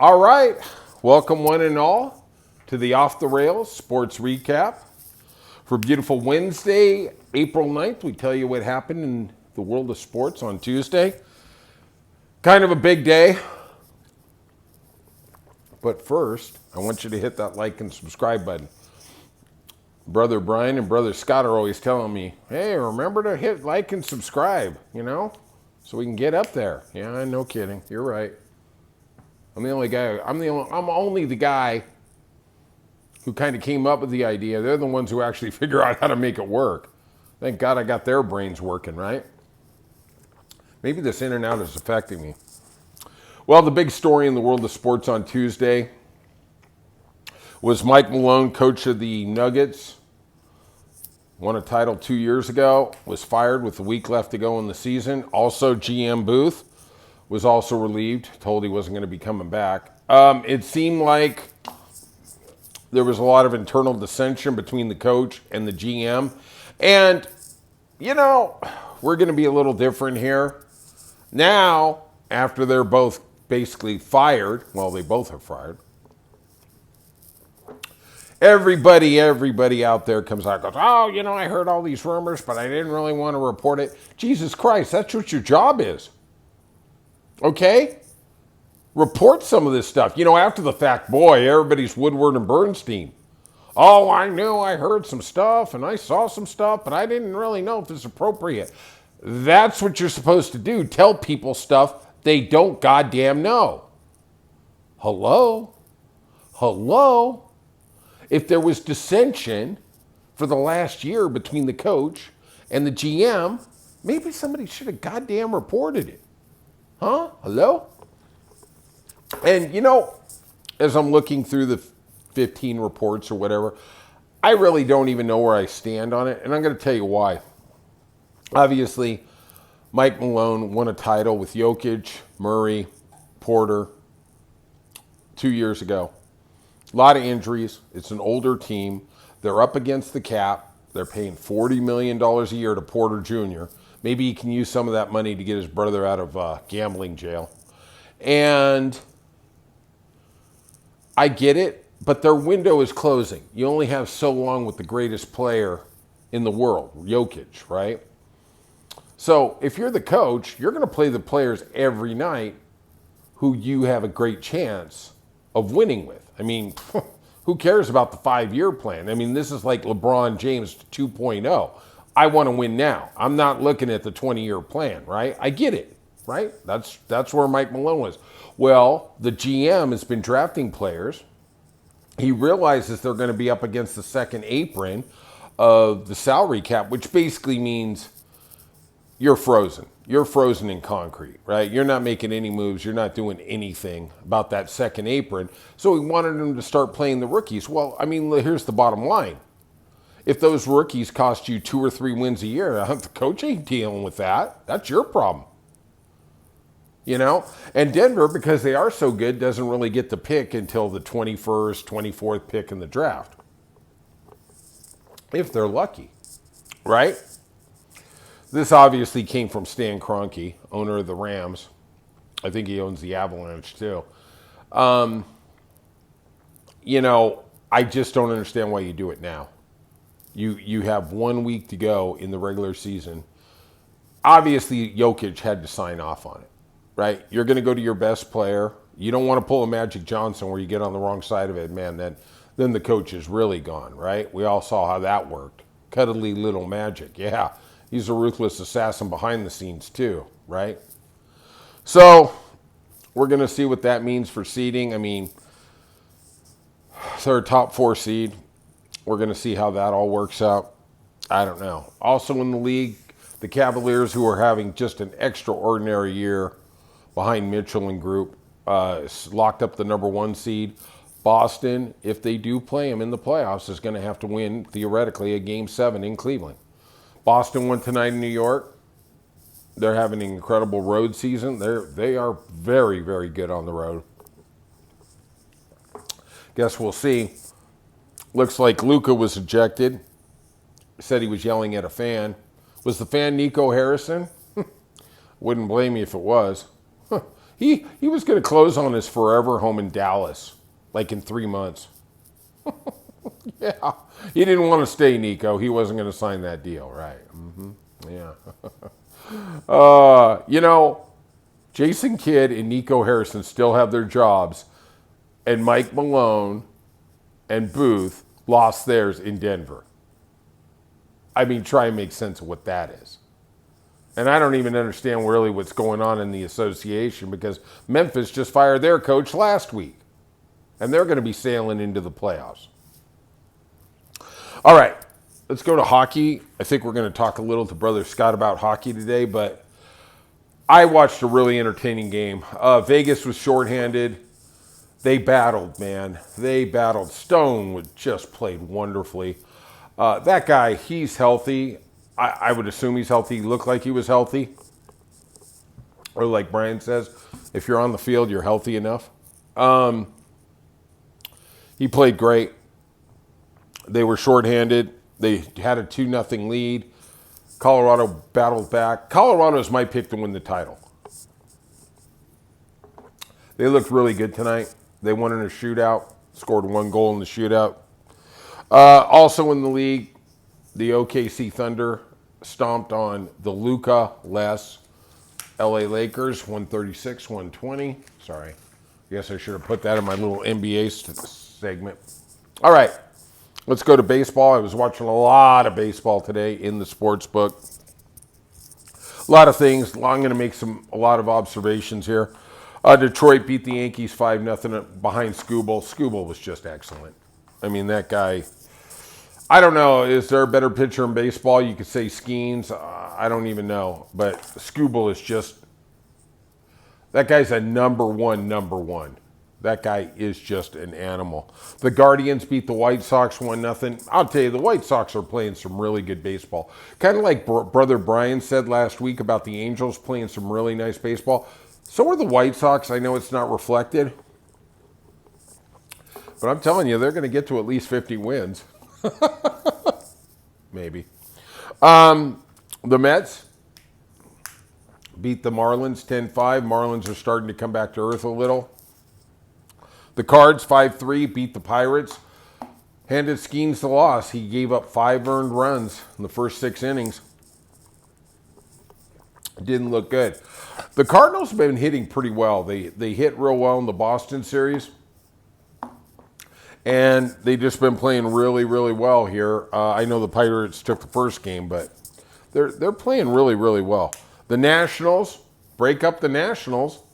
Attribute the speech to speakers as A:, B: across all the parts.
A: All right, welcome one and all to the Off the Rails Sports Recap. For beautiful Wednesday, April 9th, we tell you what happened in the world of sports on Tuesday. Kind of a big day. But first, I want you to hit that like and subscribe button. Brother Brian and Brother Scott are always telling me, hey, remember to hit like and subscribe, so we can get up there. Yeah, no kidding. You're right. I'm only the guy who kind of came up with the idea. They're the ones who actually figure out how to make it work. Thank God I got their brains working, right? Maybe this in and out is affecting me. Well, the big story in the world of sports on Tuesday was Mike Malone, coach of the Nuggets, won a title 2 years ago, was fired with a week left to go in the season. Also, GM Booth was also relieved, told he wasn't going to be coming back. It seemed like there was a lot of internal dissension between the coach and the GM. And, we're going to be a little different here. Now, after they're both basically fired, well, they both are fired, everybody out there comes out and goes, oh, I heard all these rumors, but I didn't really want to report it. Jesus Christ, that's what your job is. Okay? Report some of this stuff. After the fact, boy, everybody's Woodward and Bernstein. Oh, I knew I heard some stuff and I saw some stuff, but I didn't really know if it's appropriate. That's what you're supposed to do. Tell people stuff they don't goddamn know. Hello? If there was dissension for the last year between the coach and the GM, maybe somebody should have goddamn reported it. Huh? Hello? And, as I'm looking through the 15 reports or whatever, I really don't even know where I stand on it. And I'm going to tell you why. Obviously, Mike Malone won a title with Jokic, Murray, Porter 2 years ago. A lot of injuries. It's an older team. They're up against the cap. They're paying $40 million a year to Porter Jr. Maybe he can use some of that money to get his brother out of gambling jail. And I get it, but their window is closing. You only have so long with the greatest player in the world, Jokic, right? So if you're the coach, you're going to play the players every night who you have a great chance of winning with. I mean, who cares about the 5-year plan? I mean, this is like LeBron James 2.0. I want to win now. I'm not looking at the 20-year plan, right? I get it, right? That's where Mike Malone was. Well, the GM has been drafting players. He realizes they're going to be up against the second apron of the salary cap, which basically means you're frozen. You're frozen in concrete, right? You're not making any moves. You're not doing anything about that second apron. So he wanted them to start playing the rookies. Well, I mean, here's the bottom line. If those rookies cost you 2 or 3 wins a year, the coach ain't dealing with that. That's your problem. And Denver, because they are so good, doesn't really get the pick until the 21st, 24th pick in the draft. If they're lucky, right? This obviously came from Stan Kroenke, owner of the Rams. I think he owns the Avalanche too. I just don't understand why you do it now. You have 1 week to go in the regular season. Obviously, Jokic had to sign off on it, right? You're going to go to your best player. You don't want to pull a Magic Johnson where you get on the wrong side of it, man. Then the coach is really gone, right? We all saw how that worked. Cuddly little Magic, yeah. He's a ruthless assassin behind the scenes too, right? So we're going to see what that means for seeding. I mean, they're a top 4 seed. We're going to see how that all works out. I don't know. Also in the league, the Cavaliers, who are having just an extraordinary year behind Mitchell and group, locked up the number 1 seed. Boston, if they do play them in the playoffs, is going to have to win, theoretically, a Game 7 in Cleveland. Boston won tonight in New York. They're having an incredible road season. They are very, very good on the road. Guess we'll see. Looks like Luka was ejected. Said he was yelling at a fan. Was the fan Nico Harrison? Wouldn't blame me if it was. He was going to close on his forever home in Dallas, like in 3 months. Yeah. He didn't want to stay, Nico. He wasn't going to sign that deal, right? Yeah. You know, Jason Kidd and Nico Harrison still have their jobs, and Mike Malone and Booth lost theirs in Denver. I mean, try and make sense of what that is. And I don't even understand really what's going on in the association, because Memphis just fired their coach last week, and they're going to be sailing into the playoffs. All right, let's go to hockey. I think we're going to talk a little to Brother Scott about hockey today, but I watched a really entertaining game. Vegas was shorthanded. They battled, man. They battled. Stone just played wonderfully. That guy, he's healthy. I would assume he's healthy. He looked like he was healthy. Or like Brian says, if you're on the field, you're healthy enough. He played great. They were shorthanded. They had a 2-0 lead. Colorado battled back. Colorado's my pick to win the title. They looked really good tonight. They won in a shootout. Scored 1 goal in the shootout. Also in the league, the OKC Thunder stomped on the Luka-less LA Lakers, 136-120. Sorry. I guess I should have put that in my little NBA segment. All right. Let's go to baseball. I was watching a lot of baseball today in the sports book. A lot of things. I'm going to make a lot of observations here. Detroit beat the Yankees 5-0 behind Skubal. Skubal was just excellent. I mean, that guy, I don't know, is there a better pitcher in baseball? You could say Skeens. I don't even know. But Skubal is just, that guy's a number one. That guy is just an animal. The Guardians beat the White Sox 1-0. I'll tell you, the White Sox are playing some really good baseball. Kind of like Brother Brian said last week about the Angels playing some really nice baseball. So are the White Sox. I know it's not reflected. But I'm telling you, they're going to get to at least 50 wins. Maybe. The Mets beat the Marlins 10-5. Marlins are starting to come back to earth a little. The Cards 5-3 beat the Pirates. Handed Skeens the loss. He gave up 5 earned runs in the first 6 innings. Didn't look good. The Cardinals have been hitting pretty well. They hit real well in the Boston series. And they've just been playing really, really well here. I know the Pirates took the first game, but they're playing really, really well. The Nationals, break up the Nationals,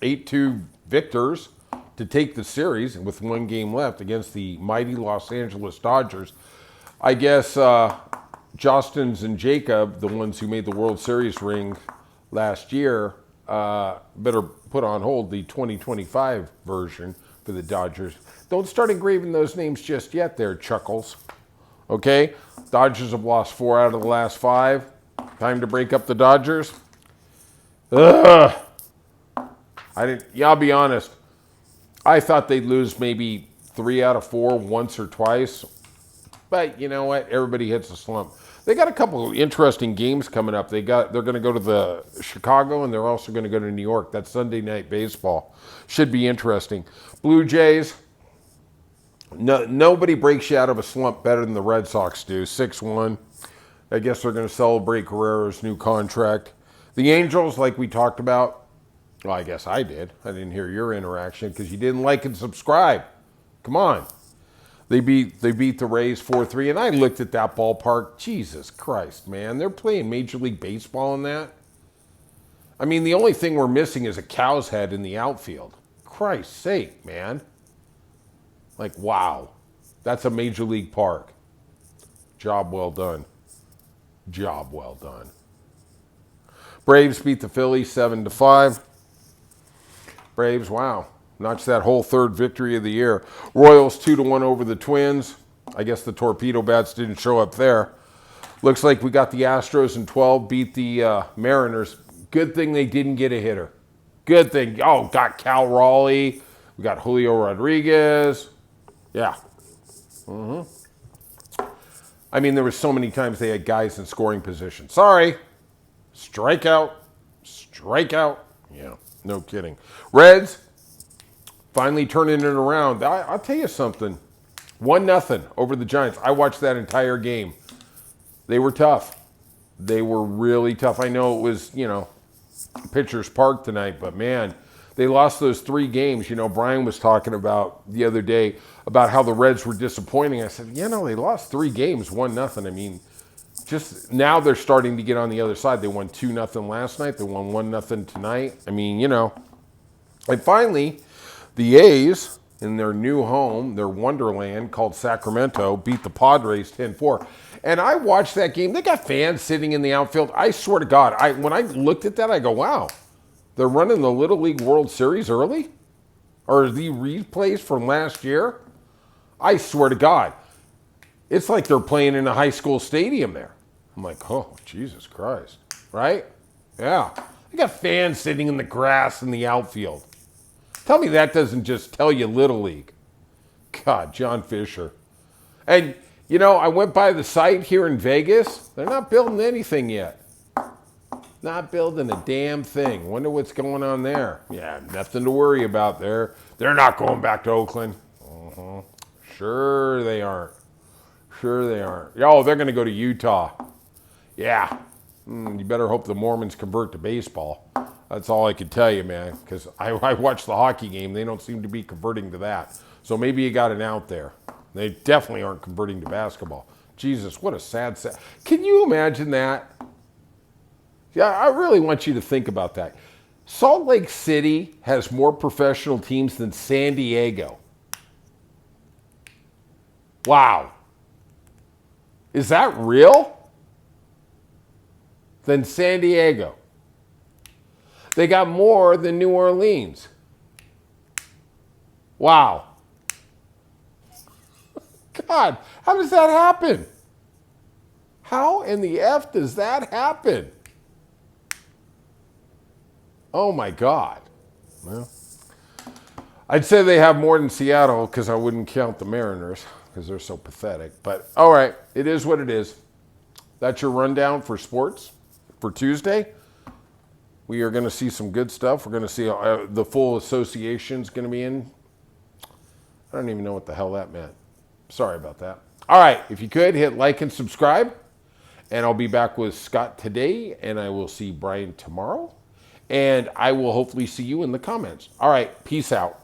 A: 8-2 victors to take the series with 1 game left against the mighty Los Angeles Dodgers. I guess Jostens and Jacob, the ones who made the World Series ring last year, better put on hold the 2025 version for the Dodgers. Don't start engraving those names just yet there, Chuckles. Okay? Dodgers have lost 4 out of the last 5. Time to break up the Dodgers. Ugh. I'll be honest. I thought they'd lose maybe 3 out of 4 once or twice. But you know what? Everybody hits a slump. They got a couple of interesting games coming up. They're going to go to the Chicago, and they're also going to go to New York. That's Sunday Night Baseball. Should be interesting. Blue Jays. Nobody breaks you out of a slump better than the Red Sox do. 6-1. I guess they're going to celebrate Guerrero's new contract. The Angels, like we talked about. Well, I guess I did. I didn't hear your interaction because you didn't like and subscribe. Come on. They beat the Rays 4-3, and I looked at that ballpark. Jesus Christ, man. They're playing Major League Baseball in that. I mean, the only thing we're missing is a cow's head in the outfield. Christ's sake, man. Like, wow. That's a Major League park. Job well done. Job well done. Braves beat the Phillies 7-5. Braves, wow. Notched that whole 3rd victory of the year. Royals 2-1 over the Twins. I guess the Torpedo Bats didn't show up there. Looks like we got the Astros in 12, beat the Mariners. Good thing they didn't get a hitter. Good thing. Oh, got Cal Raleigh. We got Julio Rodriguez. Yeah. I mean, there were so many times they had guys in scoring position. Sorry. Strikeout. Strikeout. Yeah. No kidding. Reds finally turning it around. I'll tell you something. 1-0 over the Giants. I watched that entire game. They were tough. They were really tough. I know it was, Pitchers Park tonight, but man, they lost those 3 games. Brian was talking about the other day about how the Reds were disappointing. I said, they lost 3 games, 1-0. I mean, just now they're starting to get on the other side. They won 2-0 last night. They won 1-0 tonight. I mean, And finally, the A's in their new home, their wonderland called Sacramento, beat the Padres 10-4. And I watched that game. They got fans sitting in the outfield. I swear to God, when I looked at that, I go, wow, they're running the Little League World Series early? Or the replays from last year? I swear to God. It's like they're playing in a high school stadium there. I'm like, oh, Jesus Christ. Right? Yeah. They got fans sitting in the grass in the outfield. Tell me that doesn't just tell you Little League. God, John Fisher. And, I went by the site here in Vegas. They're not building anything yet. Not building a damn thing. Wonder what's going on there. Yeah, nothing to worry about there. They're not going back to Oakland. Sure they aren't. Sure they aren't. Oh, they're going to go to Utah. Yeah. You better hope the Mormons convert to baseball. That's all I can tell you, man, because I watched the hockey game. They don't seem to be converting to that. So maybe you got an out there. They definitely aren't converting to basketball. Jesus, what a sad. Can you imagine that? Yeah, I really want you to think about that. Salt Lake City has more professional teams than San Diego. Wow. Is that real? Than San Diego. They got more than New Orleans. Wow. God, how does that happen? How in the F does that happen? Oh my God. Well, I'd say they have more than Seattle because I wouldn't count the Mariners because they're so pathetic. But all right, it is what it is. That's your rundown for sports for Tuesday. We are going to see some good stuff. We're going to see the full association's going to be in. I don't even know what the hell that meant. Sorry about that. All right, if you could, hit like and subscribe. And I'll be back with Scott today, and I will see Brian tomorrow. And I will hopefully see you in the comments. All right, peace out.